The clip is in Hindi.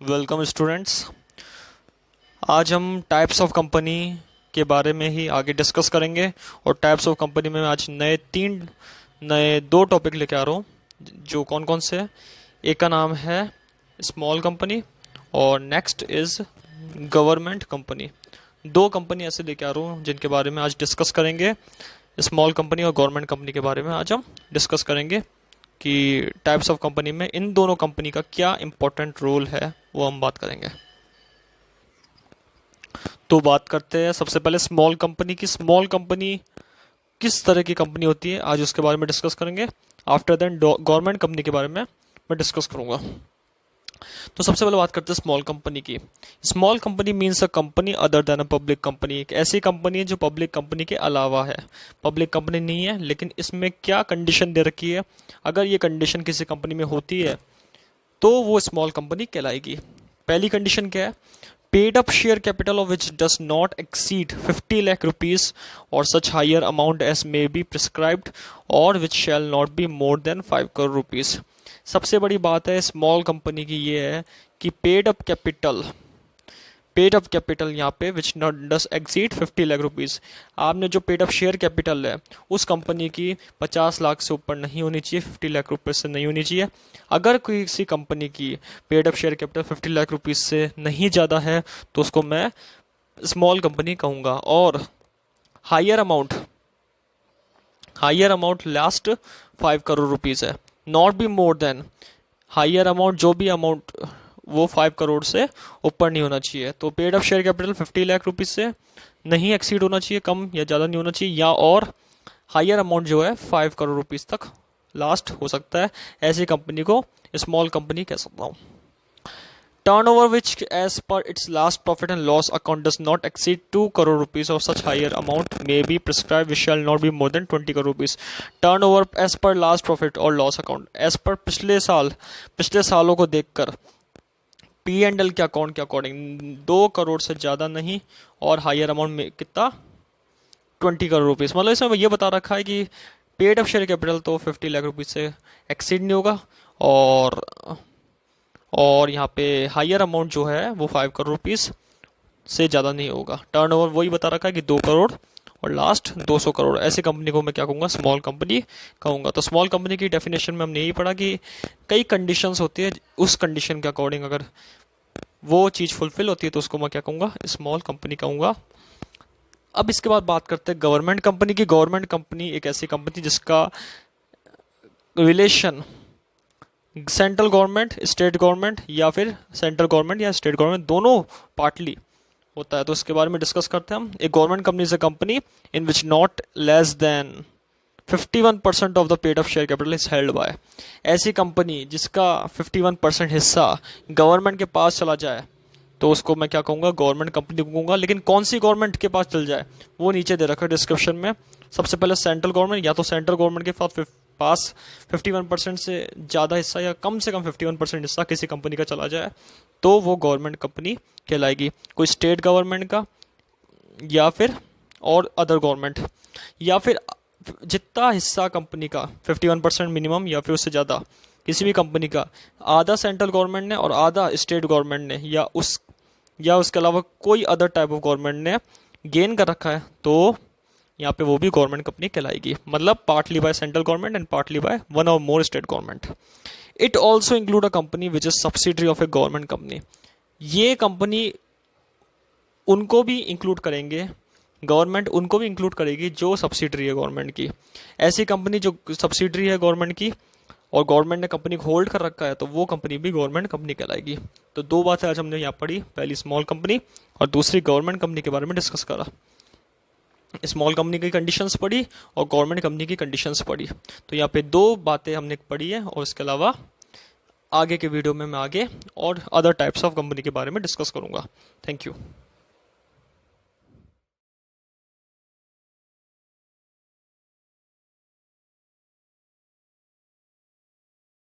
Welcome students. आज हम टाइप्स ऑफ कंपनी के बारे में ही आगे डिस्कस करेंगे और टाइप्स ऑफ कंपनी में आज नए दो टॉपिक लेके आ रहा हूँ, जो कौन कौन से हैं। एक का नाम है स्मॉल कंपनी और नेक्स्ट इज़ गवर्नमेंट कंपनी। दो कंपनी ऐसे लेके आ रहा हूँ जिनके बारे में आज डिस्कस करेंगे। स्मॉल कंपनी और गवर्नमेंट कंपनी के बारे में आज हम डिस्कस करेंगे कि टाइप्स ऑफ कंपनी में इन दोनों कंपनी का क्या इंपॉर्टेंट रोल है, वो हम बात करेंगे। तो बात करते हैं सबसे पहले स्मॉल कंपनी की। स्मॉल कंपनी किस तरह की कंपनी होती है, आज उसके बारे में डिस्कस करेंगे। आफ्टर देन गवर्नमेंट कंपनी के बारे में मैं डिस्कस करूंगा। तो सबसे पहले बात करते हैं स्मॉल कंपनी की। Small company means a company other than a public company. एक ऐसी कंपनी है जो पब्लिक कंपनी के अलावा है, पब्लिक कंपनी नहीं है, लेकिन इसमें क्या कंडीशन दे रखी है, अगर ये कंडीशन किसी कंपनी में होती है तो वो स्मॉल कंपनी कहलाएगी। पहली कंडीशन क्या है? Paid up share capital of which does not exceed 50 lakh rupees और such higher amount as may be prescribed और which shall not be more than 5 crore rupees. सबसे बड़ी बात है स्मॉल कंपनी की ये है कि पेड अप कैपिटल यहाँ पे which not does exceed 50 lakh rupees. आपने जो पेड अप शेयर कैपिटल है उस कंपनी की 50 लाख से ऊपर नहीं होनी चाहिए, 50 लाख रुपए से नहीं होनी चाहिए। अगर किसी कंपनी की paid up share capital 50 lakh rupees से नहीं ज़्यादा है तो उसको मैं स्मॉल कंपनी कहूँगा। और higher amount last 5 crore rupees है, not be more than. Higher amount जो भी अमाउंट वो 5 करोड़ से ऊपर नहीं होना चाहिए। तो paid up share capital 50 lakh rupees से नहीं एक्सीड होना चाहिए, कम या ज़्यादा नहीं होना चाहिए, या और हायर अमाउंट जो है 5 करोड़ रुपीज तक लास्ट हो सकता है। ऐसी कंपनी को स्मॉल कंपनी कह सकता हूँ। Turnover which as per its last profit and loss account does not exceed 2 crore rupees और such higher amount may be prescribe which shall not be more than 20 crore rupees. Turnover as per last profit और लॉस अकाउंट, एज पर पिछले सालों को देखकर पी एंड एल के अकाउंट के अकॉर्डिंग 2 करोड़ से ज़्यादा नहीं, और हायर अमाउंट में कितना 20 करोड़ रुपीज़। मतलब इसमें ये बता रखा है कि पेड अप शेयर कैपिटल तो 50 लाख रुपीज़ से एक्सीड नहीं होगा, और यहाँ पे हायर अमाउंट जो है वो 5 करोड़ रुपीज़ से ज़्यादा नहीं होगा। टर्नओवर वही बता रखा है कि 2 करोड़ और लास्ट 200 करोड़। ऐसी कंपनी को मैं क्या कहूँगा? स्मॉल कंपनी कहूँगा। तो स्मॉल कंपनी की डेफिनेशन में हमने यही पढ़ा कि कई कंडीशंस होती है, उस कंडीशन के अकॉर्डिंग अगर वो चीज़ फुलफिल होती है तो उसको मैं क्या कहूँगा? स्मॉल कंपनी कहूँगा। अब इसके बाद बात करते हैं गवर्नमेंट कंपनी की। गवर्नमेंट कंपनी एक ऐसी कंपनी जिसका relation central government, state government, या फिर सेंट्रल गवर्नमेंट या स्टेट गवर्नमेंट दोनों पार्टली होता है। तो इसके बारे में डिस्कस करते हैं हम। एक government company is a company in which not less than 51% of the paid up share capital is held by. ऐसी कंपनी जिसका 51% हिस्सा गवर्नमेंट के पास चला जाए तो उसको मैं क्या कहूँगा? गवर्नमेंट कंपनी कहूँगा। लेकिन कौन सी गवर्नमेंट के पास चल जाए वो नीचे दे रखा है डिस्क्रिप्शन में। सबसे पहले सेंट्रल गवर्नमेंट, या तो सेंट्रल गवर्नमेंट के पास 51% से ज़्यादा हिस्सा या कम से कम 51% हिस्सा किसी कंपनी का चला जाए तो वो गवर्नमेंट कंपनी कहलाएगी। कोई स्टेट गवर्नमेंट का या फिर और अदर गवर्नमेंट, या फिर जितना हिस्सा कंपनी का 51% मिनिमम या फिर उससे ज़्यादा किसी भी कंपनी का आधा सेंट्रल गवर्नमेंट ने और आधा स्टेट गवर्नमेंट ने या उसके अलावा कोई अदर टाइप ऑफ गवर्नमेंट ने गेन कर रखा है तो यहाँ पे वो भी गवर्नमेंट कंपनी कहलाएगी। मतलब partly by central government and partly by one और more state government. It also include a company which is subsidiary of a government company. ये कंपनी उनको भी इंक्लूड करेंगे, गवर्नमेंट उनको भी इंक्लूड करेगी जो सब्सिडरी है गवर्नमेंट की। ऐसी कंपनी जो सब्सिडरी है गवर्नमेंट की और गवर्नमेंट ने कंपनी को होल्ड कर रखा है तो वो कंपनी भी गवर्नमेंट कंपनी कहलाएगी। तो दो बातें आज हमने यहाँ पढ़ी, पहली स्मॉल कंपनी और दूसरी गवर्नमेंट कंपनी के बारे में डिस्कस करा। स्मॉल कंपनी की कंडीशंस पढ़ी और गवर्नमेंट कंपनी की कंडीशंस पढ़ी। तो यहाँ पे दो बातें हमने पढ़ी है, और इसके अलावा आगे के वीडियो में मैं आगे और अदर टाइप्स ऑफ कंपनी के बारे में डिस्कस करूँगा। Thank you.